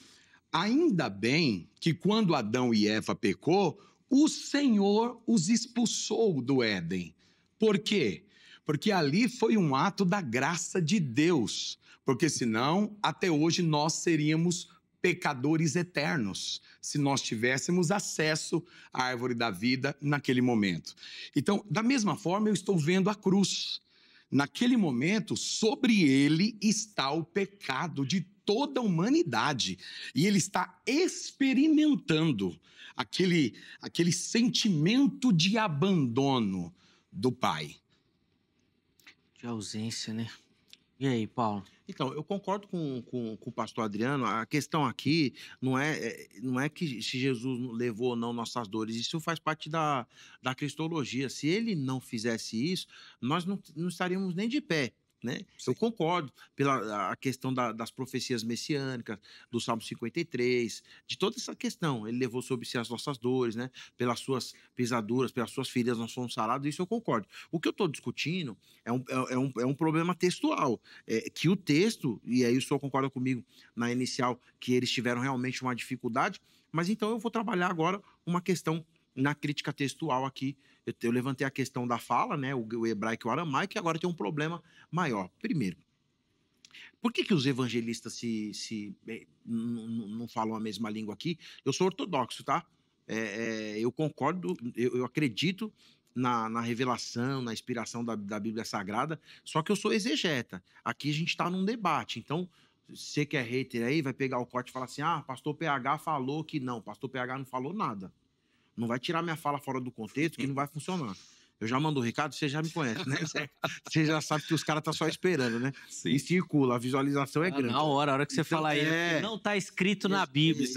ainda bem que quando Adão e Eva pecou, o Senhor os expulsou do Éden. Por quê? Porque ali foi um ato da graça de Deus. Porque senão, até hoje, nós seríamos pecadores eternos, se nós tivéssemos acesso à árvore da vida naquele momento. Então, da mesma forma, eu estou vendo a cruz. Naquele momento, sobre ele está o pecado de toda a humanidade. E ele está experimentando aquele sentimento de abandono do Pai. De ausência, né? E aí, Paulo? Então, eu concordo com o pastor Adriano. A questão aqui não é que se Jesus levou ou não nossas dores. Isso faz parte da cristologia. Se ele não fizesse isso, nós não estaríamos nem de pé. Né? Eu concordo pela a questão das profecias messiânicas, do Salmo 53, de toda essa questão. Ele levou sobre si as nossas dores, né? Pelas suas pisaduras, pelas suas feridas nós fomos sarados, isso eu concordo. O que eu estou discutindo é um problema textual, que o texto, e aí o senhor concorda comigo na inicial, que eles tiveram realmente uma dificuldade, mas então eu vou trabalhar agora uma questão na crítica textual aqui. Eu levantei a questão da fala, né, o hebraico e o aramaico, e agora tem um problema maior. Primeiro, por que os evangelistas não falam a mesma língua aqui? Eu sou ortodoxo, tá? Eu concordo, eu acredito na revelação, na inspiração da Bíblia Sagrada, só que eu sou exegeta. Aqui a gente está num debate, então você que é hater aí vai pegar o corte e falar assim, pastor PH falou que não, pastor PH não falou nada. Não vai tirar minha fala fora do contexto, que não vai funcionar. Eu já mando o recado, você já me conhece, né? Você já sabe que os caras estão só esperando, né? Sim. E circula, a visualização é grande. Na hora que você então, fala aí, não está escrito na Bíblia.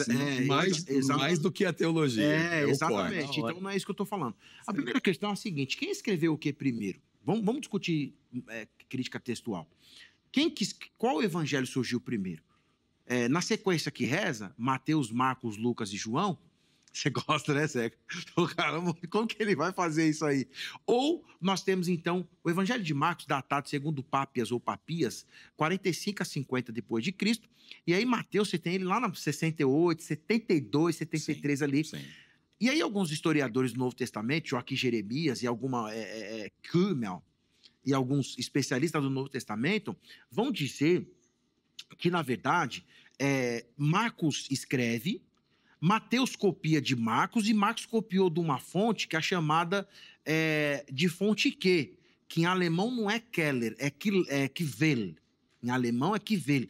Mais do que a teologia. Exatamente. Então não é isso que eu estou falando. A primeira questão é a seguinte, quem escreveu o que primeiro? Vamos discutir crítica textual. Qual evangelho surgiu primeiro? Na sequência que reza, Mateus, Marcos, Lucas e João. Você gosta, né, Zeca? Caramba, como que ele vai fazer isso aí? Ou nós temos, então, o Evangelho de Marcos, datado segundo Pápias ou Papias, 45 a 50 depois de Cristo. E aí, Mateus, você tem ele lá na 68, 72, 73 ali. Sim. E aí alguns historiadores do Novo Testamento, Joaquim Jeremias e Kümmel, e alguns especialistas do Novo Testamento, vão dizer que, na verdade, Marcos escreve, Mateus copia de Marcos, e Marcos copiou de uma fonte que é chamada de fonte que em alemão não é Keller, é Quvel. Em alemão é Quvel,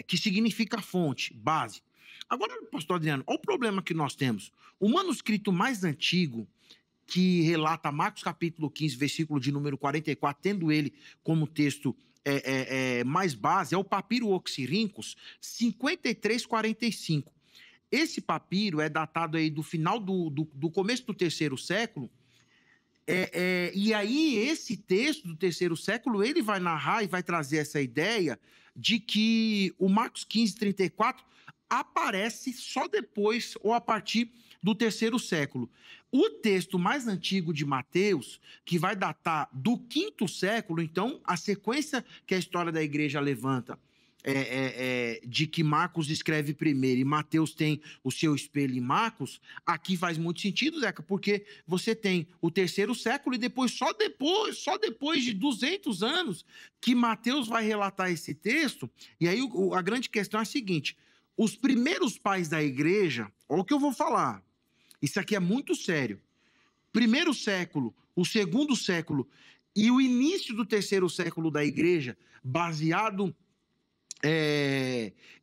que significa fonte, base. Agora, pastor Adriano, olha o problema que nós temos. O manuscrito mais antigo, que relata Marcos capítulo 15, versículo de número 44, tendo ele como texto mais base, é o papiro Oxirhynchos 5345. Esse papiro é datado aí do final do começo do terceiro século, e aí esse texto do terceiro século, ele vai narrar e vai trazer essa ideia de que o Marcos 15, 34 aparece só depois ou a partir do terceiro século. O texto mais antigo de Mateus, que vai datar do quinto século, então a sequência que a história da igreja levanta de que Marcos escreve primeiro e Mateus tem o seu espelho em Marcos, aqui faz muito sentido, Zeca, porque você tem o terceiro século e só depois de 200 anos que Mateus vai relatar esse texto. E aí a grande questão é a seguinte: os primeiros pais da igreja, olha o que eu vou falar, isso aqui é muito sério. Primeiro século, o segundo século e o início do terceiro século da igreja, baseado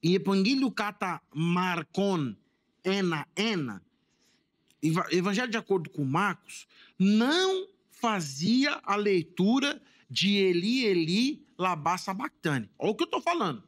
em Evangelho Kata Marcon Ena, Evangelho de acordo com Marcos, não fazia a leitura de Eli, Eli, Labá Sabactane. Olha o que eu estou falando.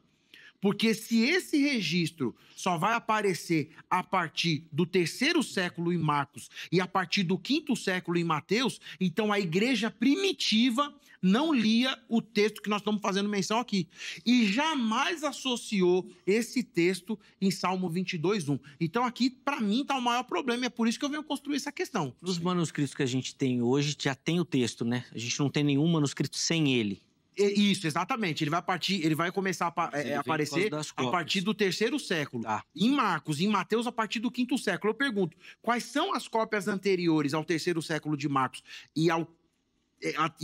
Porque se esse registro só vai aparecer a partir do terceiro século em Marcos e a partir do quinto século em Mateus, então a igreja primitiva não lia o texto que nós estamos fazendo menção aqui. E jamais associou esse texto em Salmo 22:1. Então aqui, para mim, está o maior problema. É por isso que eu venho construir essa questão. Os manuscritos que a gente tem hoje já tem o texto, né? A gente não tem nenhum manuscrito sem ele. Isso, exatamente. Ele vai começar a aparecer a partir do terceiro século. Tá. Em Marcos, em Mateus, a partir do quinto século. Eu pergunto, quais são as cópias anteriores ao terceiro século de Marcos e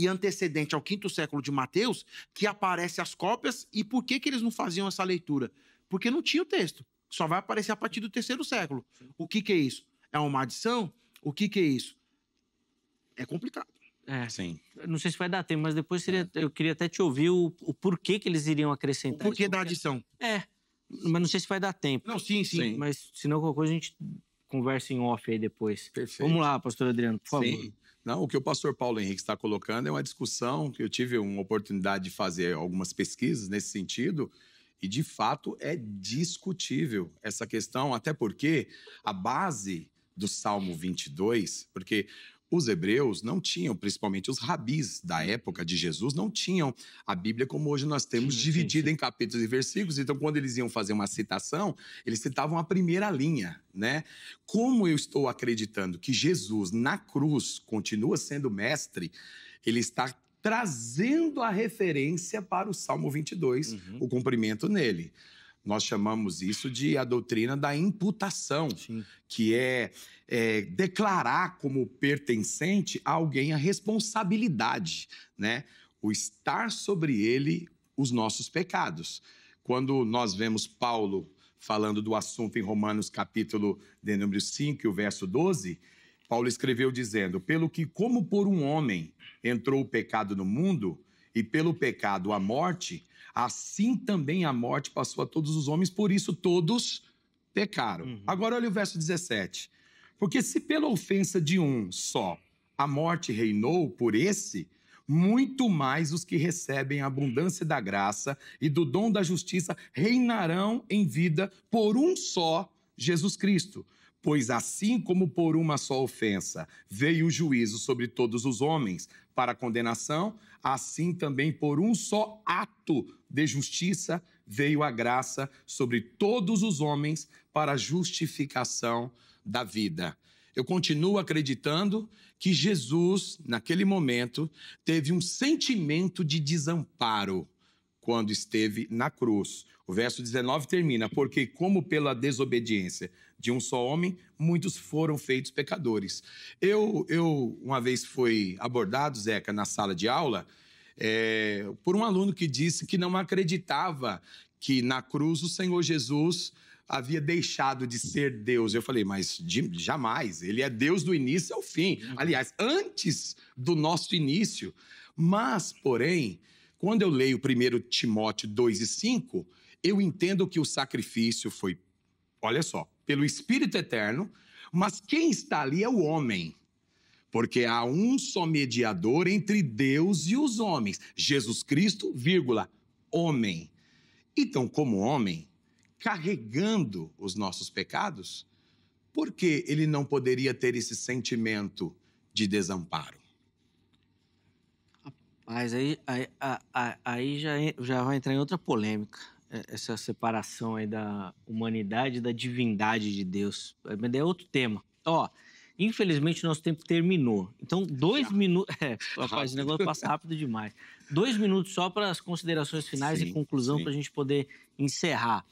antecedente ao quinto século de Mateus que aparecem as cópias, e por que eles não faziam essa leitura? Porque não tinha o texto. Só vai aparecer a partir do terceiro século. O que é isso? É uma adição? O que é isso? É complicado. Sim. Não sei se vai dar tempo, mas depois eu queria até te ouvir o porquê que eles iriam acrescentar. O porquê da adição. Mas não sei se vai dar tempo. Não, sim. Mas senão qualquer coisa a gente conversa em off aí depois. Perfeito. Vamos lá, pastor Adriano, por favor. Sim. Não, o que o pastor Paulo Henrique está colocando é uma discussão que eu tive uma oportunidade de fazer algumas pesquisas nesse sentido e, de fato, é discutível essa questão, até porque a base do Salmo 22, porque os hebreus não tinham, principalmente os rabis da época de Jesus, não tinham a Bíblia como hoje nós temos, dividida em capítulos e versículos. Então, quando eles iam fazer uma citação, eles citavam a primeira linha, né? Como eu estou acreditando que Jesus, na cruz, continua sendo mestre, ele está trazendo a referência para o Salmo 22, o cumprimento nele. Nós chamamos isso de a doutrina da imputação, que é declarar como pertencente a alguém a responsabilidade, né? O estar sobre ele os nossos pecados. Quando nós vemos Paulo falando do assunto em Romanos capítulo de número 5, o verso 12, Paulo escreveu dizendo: pelo que como por um homem entrou o pecado no mundo, e pelo pecado a morte, assim também a morte passou a todos os homens, por isso todos pecaram. Agora olha o verso 17. Porque se pela ofensa de um só a morte reinou por esse, muito mais os que recebem a abundância da graça e do dom da justiça reinarão em vida por um só, Jesus Cristo. Pois assim como por uma só ofensa veio o juízo sobre todos os homens para a condenação, assim também por um só ato de justiça veio a graça sobre todos os homens para a justificação da vida. Eu continuo acreditando que Jesus, naquele momento, teve um sentimento de desamparo quando esteve na cruz. O verso 19 termina: porque como pela desobediência de um só homem, muitos foram feitos pecadores. Eu uma vez fui abordado, Zeca, na sala de aula, por um aluno que disse que não acreditava que na cruz o Senhor Jesus havia deixado de ser Deus. Eu falei, mas jamais, ele é Deus do início ao fim. Aliás, antes do nosso início. Mas, porém, quando eu leio 1 Timóteo 2:5, eu entendo que o sacrifício foi, olha só, pelo Espírito Eterno, mas quem está ali é o homem. Porque há um só mediador entre Deus e os homens, Jesus Cristo, homem. Então, como homem, carregando os nossos pecados, por que ele não poderia ter esse sentimento de desamparo? Mas aí já vai entrar em outra polêmica, essa separação aí da humanidade e da divindade de Deus. Mas é outro tema. Ó, infelizmente, nosso tempo terminou. Então, 2 minutos... Rapaz, o negócio passa rápido demais. 2 minutos só para as considerações finais e conclusão para a gente poder encerrar.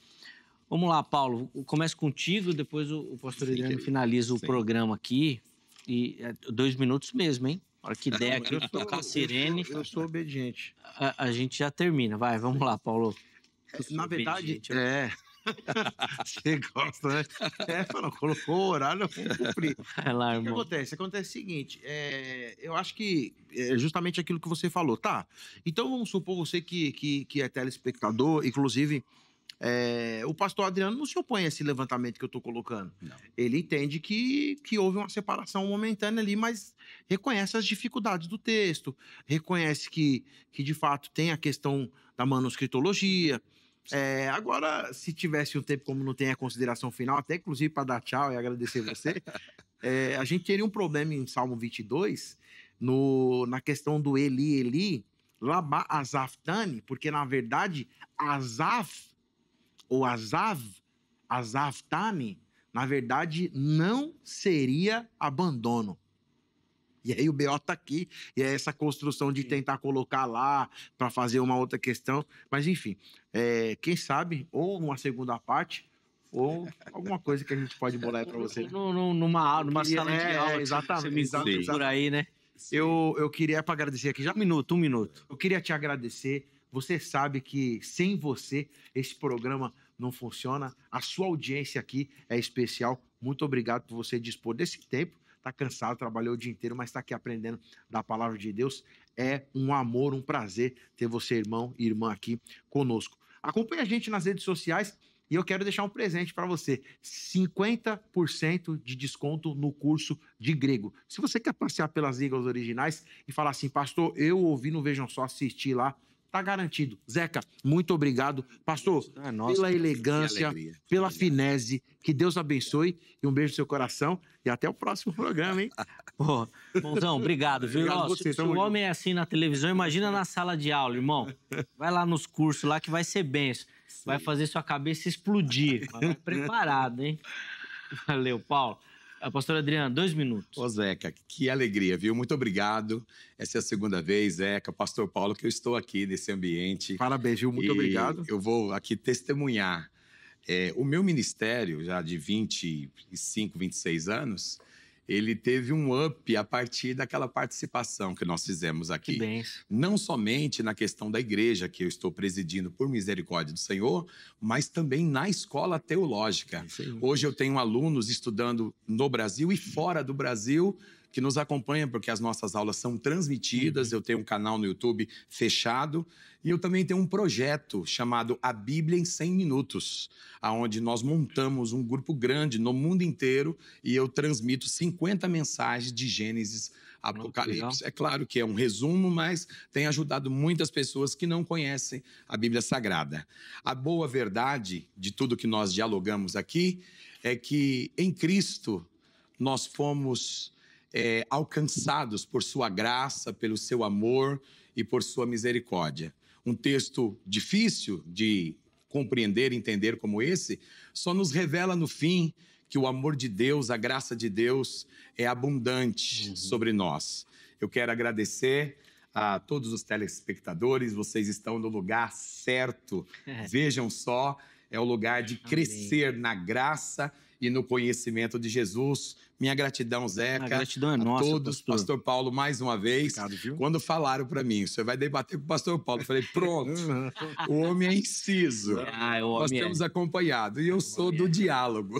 Vamos lá, Paulo. Começo contigo, depois o pastor Adriano finaliza o programa aqui. E 2 minutos mesmo, hein? A hora que der aqui, tocar a sirene... Eu sou obediente. A gente já termina. Vai, vamos lá, Paulo. Na verdade, você gosta, né? Colocou o horário, eu vou cumprir. Vai lá, irmão. O que acontece? Acontece o seguinte, eu acho que é justamente aquilo que você falou, tá? Então, vamos supor você que é telespectador, inclusive, o pastor Adriano não se opõe a esse levantamento que eu estou colocando. Não. Ele entende que houve uma separação momentânea ali, mas reconhece as dificuldades do texto, reconhece que de fato tem a questão da manuscritologia. Agora, se tivesse um tempo, como não tem a consideração final, até inclusive para dar tchau e agradecer você, a gente teria um problema em Salmo 22, na questão do Eli, Eli, Lama Azaftani, porque na verdade, Azaf, ou Azaftani, na verdade, não seria abandono. E aí o BO tá aqui, e é essa construção de tentar colocar lá para fazer uma outra questão. Mas enfim, quem sabe, ou uma segunda parte, ou alguma coisa que a gente pode bolar aí para você. Numa sala de aula, exatamente, você me por aí, né? Eu queria para agradecer aqui já. Um minuto. Eu queria te agradecer. Você sabe que sem você esse programa não funciona. A sua audiência aqui é especial. Muito obrigado por você dispor desse tempo. Está cansado, trabalhou o dia inteiro, mas está aqui aprendendo da palavra de Deus. É um amor, um prazer ter você, irmão e irmã, aqui conosco. Acompanhe a gente nas redes sociais e eu quero deixar um presente para você. 50% de desconto no curso de grego. Se você quer passear pelas línguas originais e falar assim, pastor, eu ouvi no Vejam Só, assisti lá, tá garantido. Zeca, muito obrigado. Pastor, pela elegância, pela finese, que Deus abençoe e um beijo no seu coração e até o próximo programa, hein? Pô, Bonzão, obrigado, viu? Obrigado Ó, se o homem é assim na televisão, imagina na sala de aula, irmão. Vai lá nos cursos lá que vai ser benção. Vai fazer sua cabeça explodir. Vai preparado, hein? Valeu, Paulo. Pastor Adriano, 2 minutos. Ô, Zeca, que alegria, viu? Muito obrigado. Essa é a segunda vez, Zeca, pastor Paulo, que eu estou aqui nesse ambiente. Parabéns, viu? Muito obrigado. Eu vou aqui testemunhar. O meu ministério, já de 25, 26 anos, ele teve um up a partir daquela participação que nós fizemos aqui. Que benção. Não somente na questão da igreja, que eu estou presidindo por misericórdia do Senhor, mas também na escola teológica. Hoje eu tenho alunos estudando no Brasil e fora do Brasil, que nos acompanham, porque as nossas aulas são transmitidas. Eu tenho um canal no YouTube fechado e eu também tenho um projeto chamado A Bíblia em 100 Minutos, onde nós montamos um grupo grande no mundo inteiro e eu transmito 50 mensagens de Gênesis a Apocalipse. É claro que é um resumo, mas tem ajudado muitas pessoas que não conhecem a Bíblia Sagrada. A boa verdade de tudo que nós dialogamos aqui é que em Cristo nós fomos alcançados por sua graça, pelo seu amor e por sua misericórdia. Um texto difícil de compreender, entender como esse, só nos revela no fim que o amor de Deus, a graça de Deus é abundante sobre nós. Eu quero agradecer a todos os telespectadores. Vocês estão no lugar certo. Vejam só, é o lugar de crescer na graça e no conhecimento de Jesus. Minha gratidão, Zeca. A gratidão é nossa, a todos. Pastor Paulo, mais uma vez. Obrigado, viu? Quando falaram para mim, você vai debater com o pastor Paulo, eu falei, pronto, o homem é inciso. Nós temos acompanhado. E eu sou do diálogo.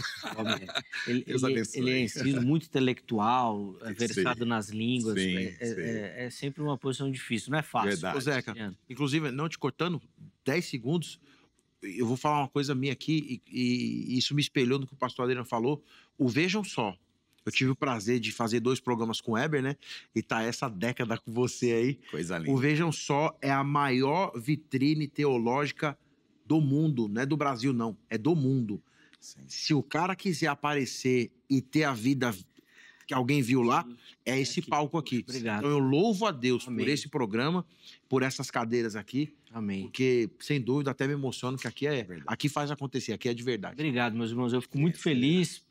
Deus abençoe. Ele é inciso, muito intelectual, versado nas línguas. É sempre uma posição difícil, não é fácil. Verdade. Ô, Zeca, inclusive, não te cortando, 10 segundos, eu vou falar uma coisa minha aqui, e isso me espelhou no que o pastor Adriano falou. O Vejam Só. Eu tive o prazer de fazer 2 programas com o Eber, né? E tá essa década com você aí. Coisa linda. O Vejam Só é a maior vitrine teológica do mundo. Não é do Brasil, não. É do mundo. Sim. Se o cara quiser aparecer e ter a vida que alguém viu lá, é esse palco aqui. Obrigado. Então eu louvo a Deus por esse programa, por essas cadeiras aqui. Amém. Porque, sem dúvida, até me emociono que aqui faz acontecer, aqui é de verdade. Obrigado, meus irmãos. Eu fico muito feliz.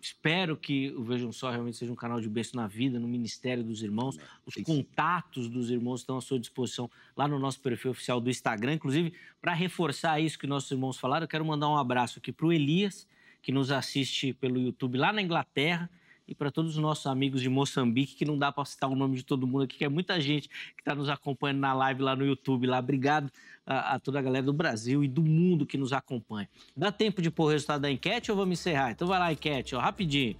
Espero que o Vejam Só realmente seja um canal de bênção na vida, no ministério dos irmãos. Os contatos dos irmãos estão à sua disposição lá no nosso perfil oficial do Instagram. Inclusive, para reforçar isso que nossos irmãos falaram, eu quero mandar um abraço aqui para o Elias, que nos assiste pelo YouTube lá na Inglaterra, e para todos os nossos amigos de Moçambique, que não dá para citar o nome de todo mundo aqui, que é muita gente que está nos acompanhando na live lá no YouTube. Lá. Obrigado a toda a galera do Brasil e do mundo que nos acompanha. Dá tempo de pôr o resultado da enquete ou vamos encerrar? Então vai lá a enquete, ó, rapidinho.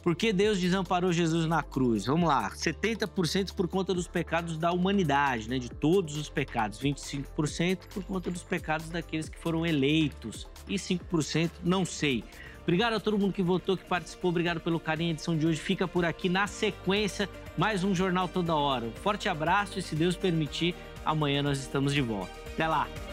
Por que Deus desamparou Jesus na cruz? Vamos lá, 70% por conta dos pecados da humanidade, né? De todos os pecados. 25% por conta dos pecados daqueles que foram eleitos. E 5% não sei. Obrigado a todo mundo que votou, que participou. Obrigado pelo carinho. A edição de hoje fica por aqui. Na sequência, mais um Jornal Toda Hora. Um forte abraço e, se Deus permitir, amanhã nós estamos de volta. Até lá!